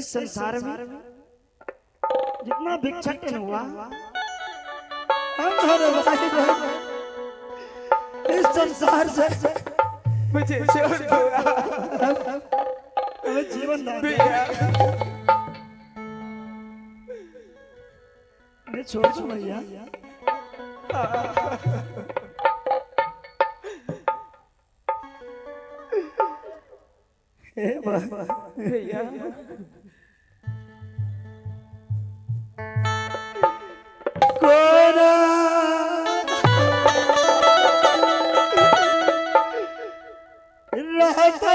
इस संसार में जितना भिक्षाटन हुआ हमारे भाई बहन इस संसार से मुझे छोड़ दो हमें जीवन दान भैया। मैं छोड़ दो भैया। हे भैया कोना रहता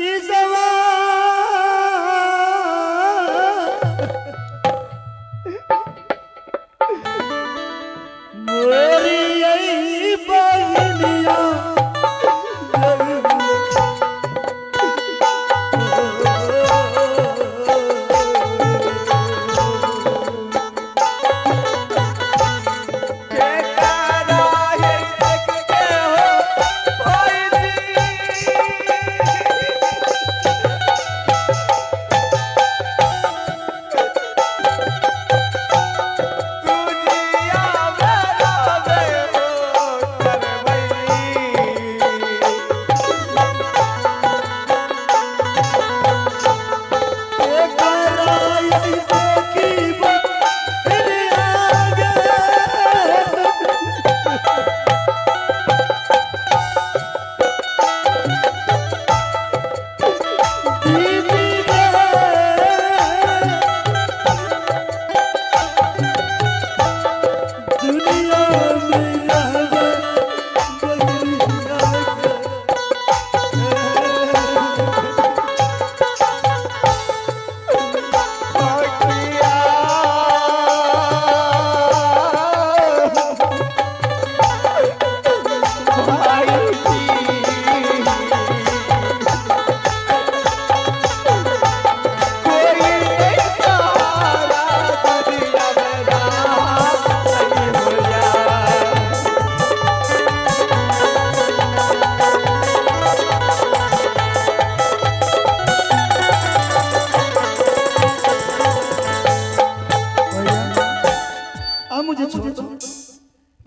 इस मोरी यही बहनिया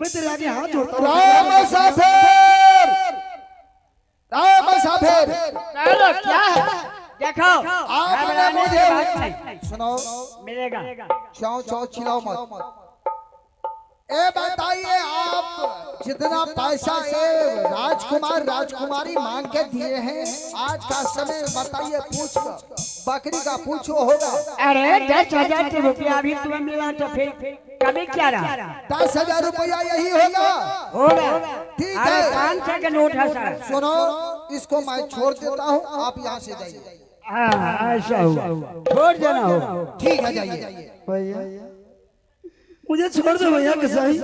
मैं तेरे आगे हाथ जोड़ता हूं। राम मुसाफिर, राम मुसाफिर, क्या है? देखो आपने मुझे सुनो, मिलेगा। चाओ चाओ चिल्लाओ मत। ए बताइए आप जितना पैसा ये राजकुमार राजकुमारी मांग के दिए हैं आज का समय बताइए, पूछ बकरी का पूछो होगा। अरे 10,000 रुपया अभी तुम्हें मिला तो फिर कभी क्या रहा? 10,000 रुपया यही होगा। होगा ठीक अरे है, 500 का नोट है सर। सुनो इसको मैं छोड़ देता हूँ, आप यहाँ से जाइए। ऐसा हुआ, छोड़ देना होगा। ठीक है जाइए। भैया मुझे छोड़ दो भैया। कसाई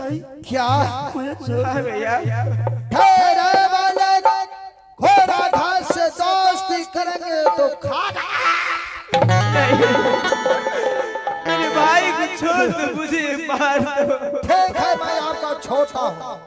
क्या मुझे छोड़ भैया ठहरे वाले घोड़ा घास से दोस्ती करेंगे तो खाना। मेरे भाई को छोड़ दो, मुझे मार दो। ठीक है मैं आपका छोड़ता हूँ।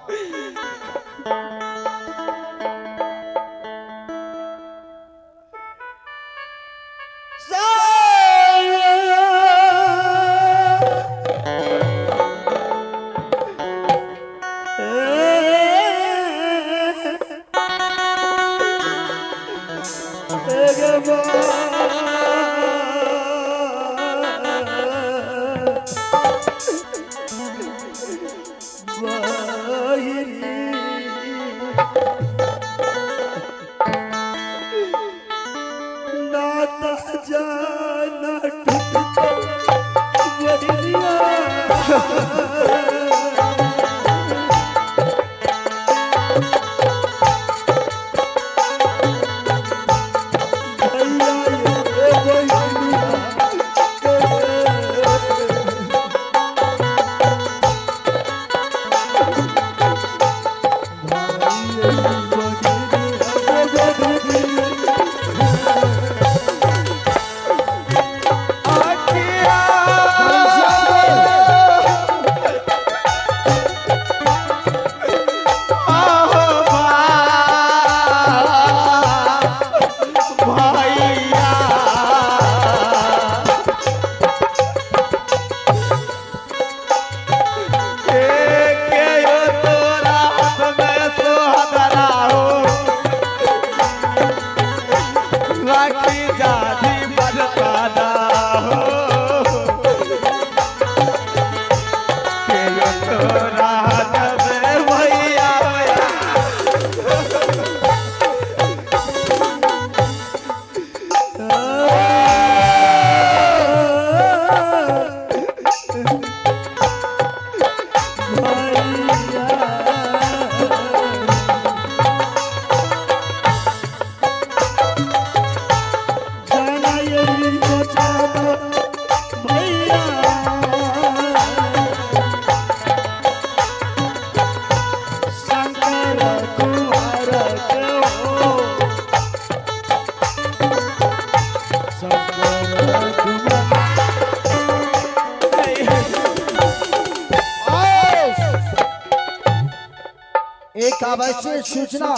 अवश्य सूचना।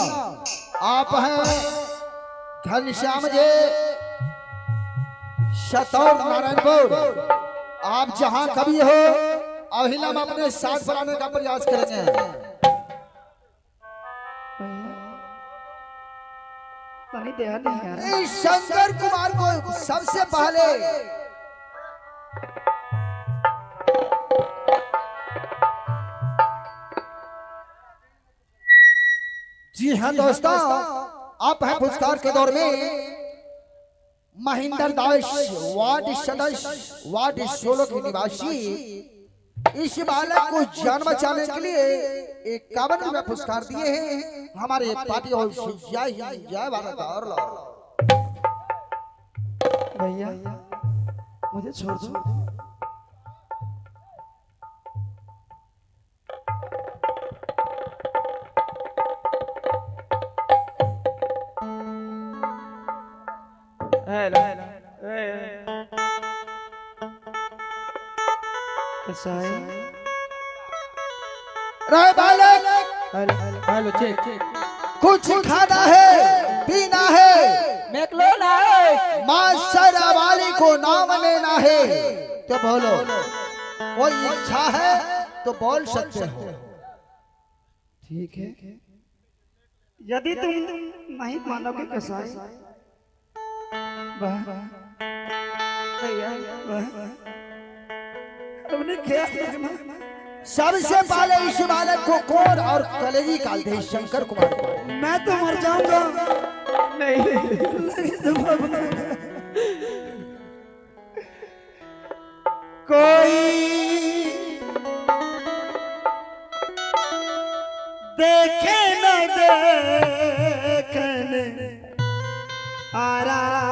आप हैं घनश्याम जी, शतौर नारायणपुर। आप जहां कभी हो अभी हम अपने साथ बनाने का प्रयास करेंगे। पानी दे नहीं यार। इस शंकर कुमार को सबसे पहले जी हाँ दोस्तों, आप हैं पुरस्कार के दौर में महेंद्र दास वार्ड सदस्य वार्ड 16 के निवासी। इस बालक को जान बचाने के लिए 51 रुपये पुरस्कार दिए हैं हमारे पार्टी और जय हिंद जय भारत। और भैया मुझे छोड़ दो। हेलो कैसा है? रहे बालक, हेलो चेक कुछ खाना है पीना है, मैकलोना है, मास्टर वाली को नाम लेना है तो बोलो। कोई इच्छा है तो बोल सकते हो। ठीक है, यदि तुम नहीं मानोगे कैसा है? वाह तुमने क्या देखना? सबसे पहले इस बालक को कौन और कलेजी काल थे शंकर कुमार को। मैं तो मर जाऊंगा। नहीं कोई देखे न देखने आ रहा,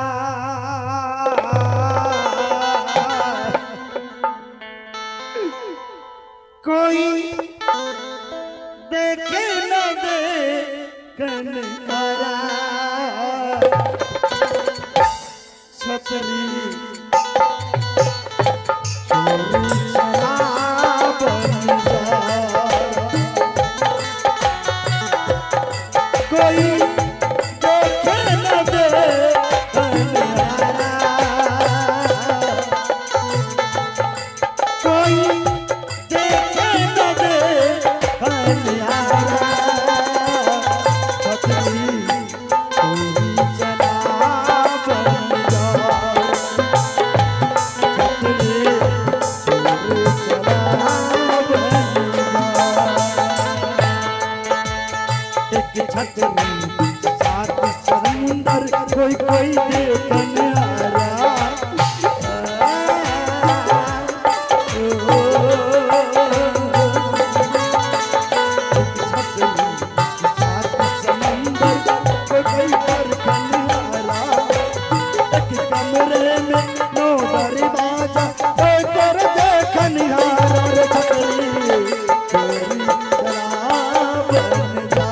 कोई देखे न देखने आ रहा, छतरी कोई देखने आ रहा। कमरे में नो दरवाजा कर देखने आ रहा, छतरी चोरी शराब बन जा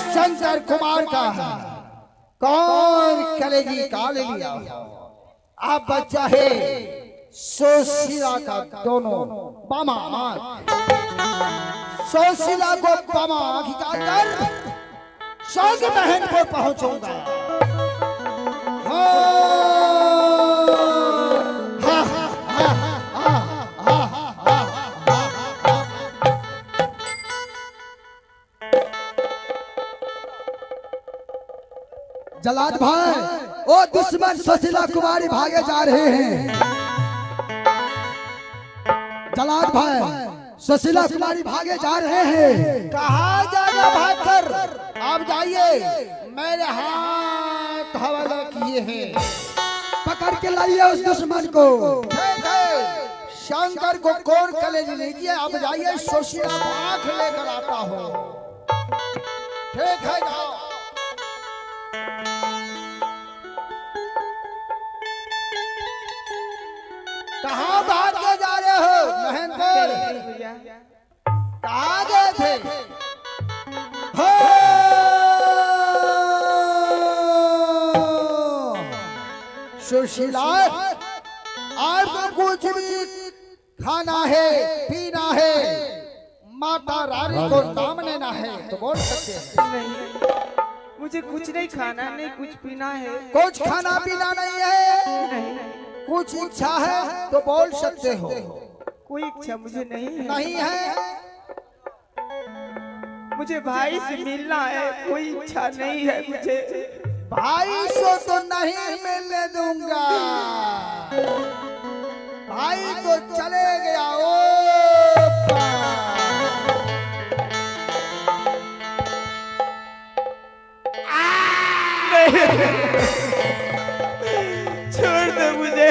शंकर कुमार का है कौन कलेजी काल लिया। आप बच्चा है सोशीला का दोनों बामा आंख, सोशीला को बामा आंख निकालकर संग बहन पर पहुंचूंगा। जलाद भाई, ओ दुश्मन सुशीला कुमारी भागे जा रहे हैं। जलाद भाई सुशीला कुमारी भागे जा रहे हैं। कहा जाएगा भागकर? आप जाइए, मेरे हाथ हवाला किए हैं। पकड़ के लाइए उस दुश्मन को। ठीक है, शंकर को कोर कलेज लीजिए। अब जाइए, सुशीला को आंख लेकर आता हो। ठीक है, जाओ। कहाँ भाग के जा रहे हो महेंद्र? कहाँ गए थे? हो! सुशीला, आपको कुछ भी खाना है, पीना है, माता रानी को नाम लेना है तो बोल सकते हैं। नहीं, मुझे कुछ नहीं खाना, नहीं कुछ पीना है। कुछ खाना पीना नहीं है? नहीं, कुछ इच्छा है तो बोल सकते हो। कोई इच्छा मुझे नहीं है। नहीं है? मुझे भाई से मिलना है, कोई इच्छा नहीं है मुझे। भाई से तो नहीं मिलने दूंगा। भाई तो चले गया ओ छोड़ दो मुझे।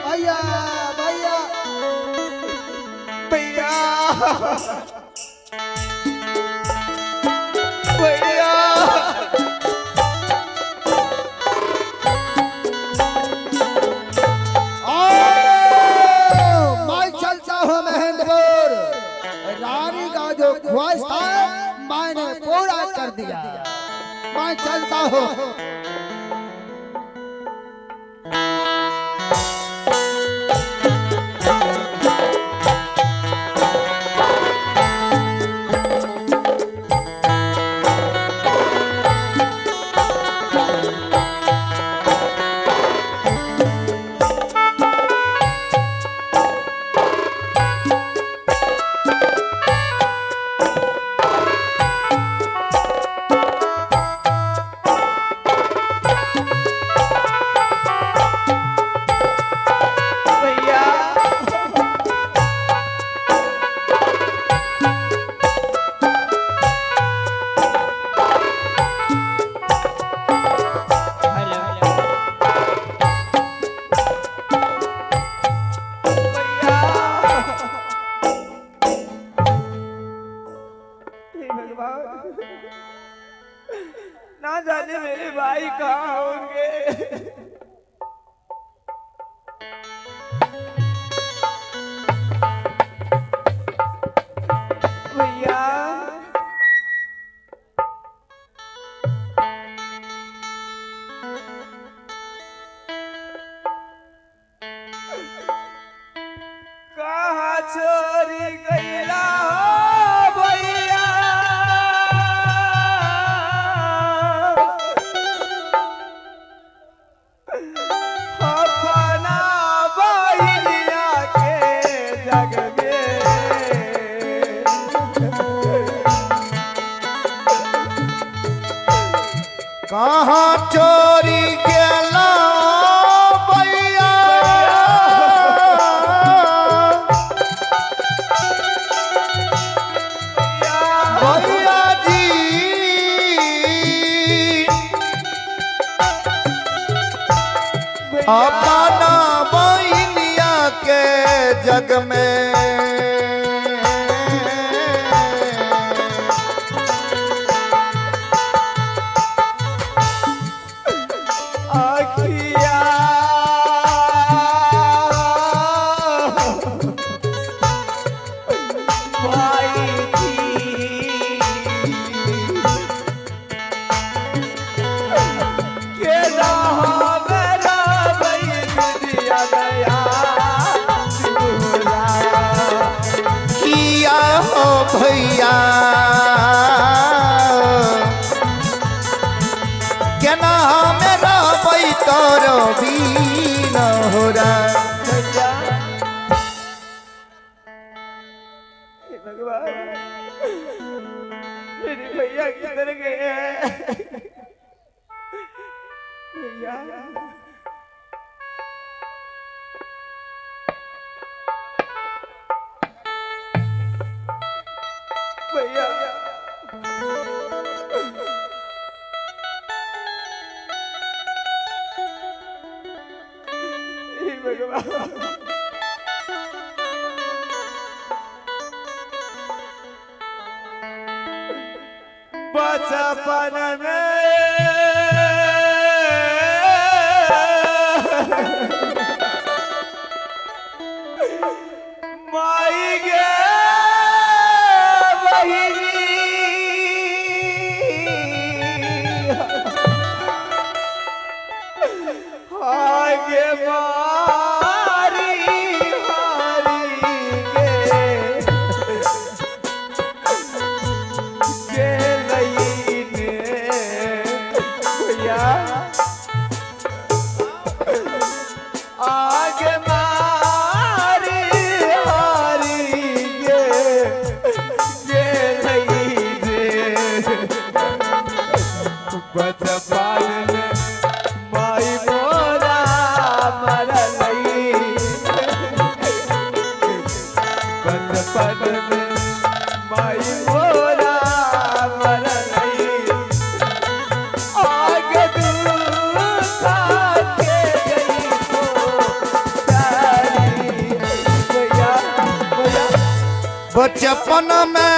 भैया भैया भैया भैया मैं चलता हूँ महेंद्रपुर। रानी का जो ख्वाहिश था मैंने पूरा कर दिया। मैं चलता हूँ। ना जाने मेरे भाई कहाँ होंगे। भैया कहाँ चोरी गईला हो भैया। अपना बहिनिया के जग कहाँ चोरी गेला भैया। भैया जी अपना बहिनिया के जग में आखिया भाई के रहा मेरा बहिन दिया गया किया हो भैया केना भगवान मेरे भैया किधर गए हैं भैया भैया हे भगवान बचपन में माई गे आगे मारी गे लईने भैया आगे मारी गे लईने बचपन में माई मोरा मरलई बचपन में माई मोरा मरलई आगे दूखा के गई तो प्यारी भैया भैया बचपन में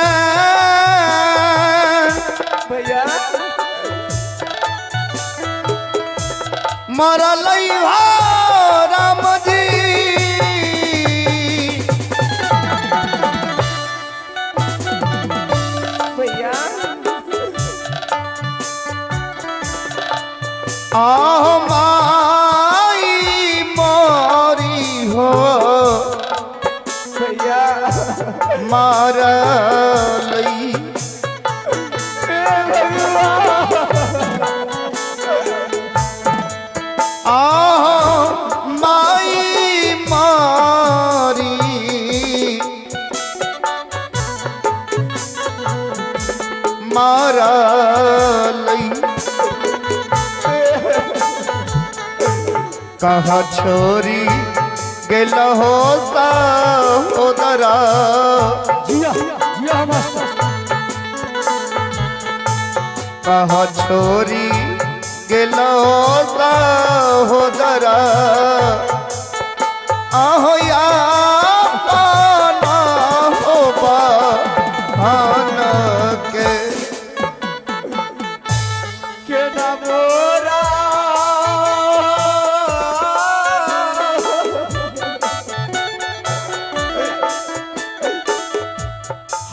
भैया मरलई हो राम जी भैया आहो माई मोरी हो भैया मरलई आहो माई मारी मारलई कहा छोरी गेल हो सहोदरा जिया जिया मास्टर कहा छोरी गेल हो सहोदरा आहो या पाना हो बहान के ना मोरा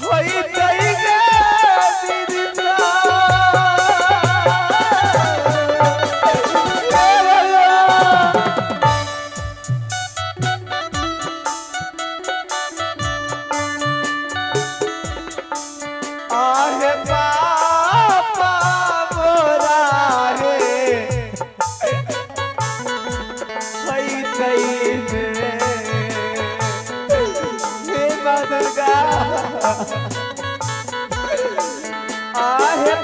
होई तई गे दीदा आहे पापा मोरा रे हई कई में हे दुर्गा आहे